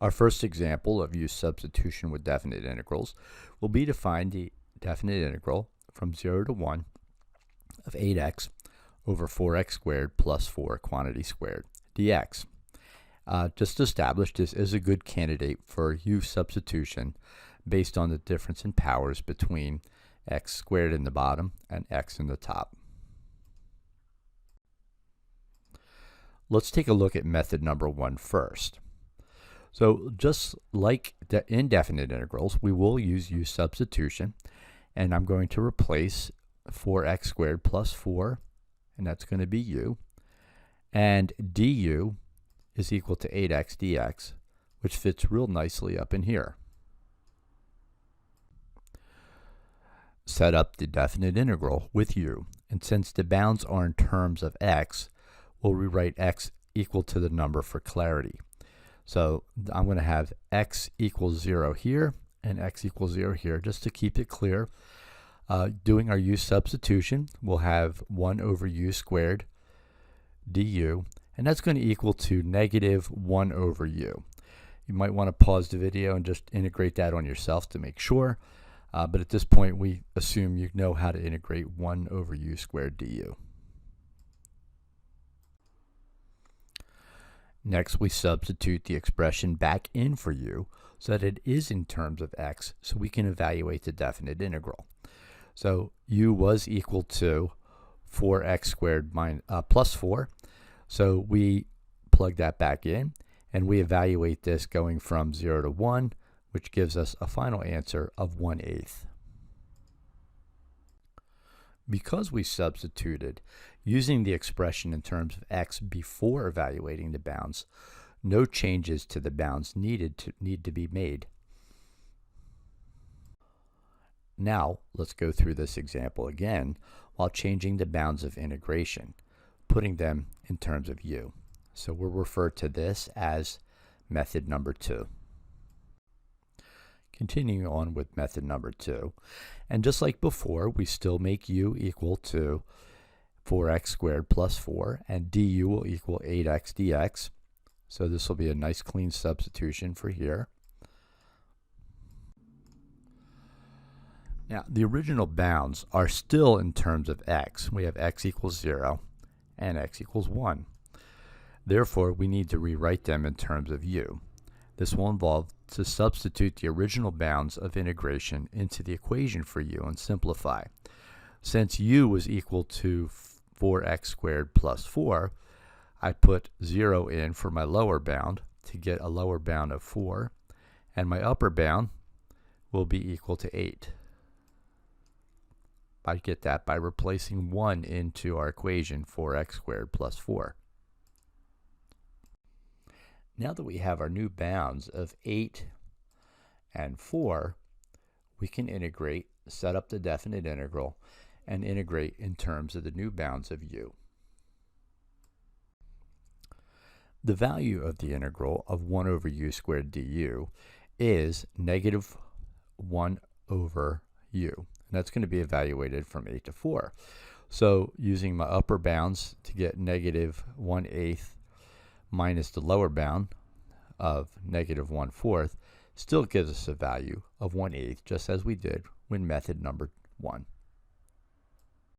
Our first example of U-substitution with definite integrals will be to find the definite integral from 0 to 1 of 8x over 4x squared plus 4 quantity squared dx. Just to establish, this is a good candidate for U-substitution based on the difference in powers between x squared in the bottom and x in the top. Let's take a look at method number 1 first. So just like the indefinite integrals, we will use U-substitution, and I'm going to replace 4x squared plus 4, and that's going to be u, and du is equal to 8x dx, which fits real nicely up in here. Set up the definite integral with u, and since the bounds are in terms of x, we'll rewrite x equal to the number for clarity. So I'm going to have x equals 0 here and x equals 0 here, just to keep it clear. Doing our u substitution, we'll have 1 over u squared du, and that's going to equal to negative 1 over u. You might want to pause the video and just integrate that on yourself to make sure, but at this point we assume you know how to integrate 1 over u squared du. Next, we substitute the expression back in for u so that it is in terms of x, so we can evaluate the definite integral. So u was equal to 4x squared plus 4, so we plug that back in, and we evaluate this going from 0 to 1, which gives us a final answer of 1/8. Because we substituted using the expression in terms of x before evaluating the bounds, no changes to the bounds need to be made. Now let's go through this example again while changing the bounds of integration, putting them in terms of u. So we'll refer to this as method number 2. Continuing on with method number 2, and just like before, we still make u equal to 4x squared plus 4, and du will equal 8x dx. So this will be a nice clean substitution for here. Now, the original bounds are still in terms of x. We have x equals 0 and x equals 1. Therefore, we need to rewrite them in terms of u. This will involve to substitute the original bounds of integration into the equation for u and simplify. Since u was equal to 4x squared plus 4, I put 0 in for my lower bound to get a lower bound of 4, and my upper bound will be equal to 8. I get that by replacing 1 into our equation, 4x squared plus 4. Now that we have our new bounds of 8 and 4, we can integrate, set up the definite integral, and integrate in terms of the new bounds of u. The value of the integral of 1 over u squared du is negative 1 over u. And that's going to be evaluated from 8 to 4. So using my upper bounds to get negative 1/8 minus the lower bound of negative 1/4 still gives us a value of 1/8, just as we did with method number 1.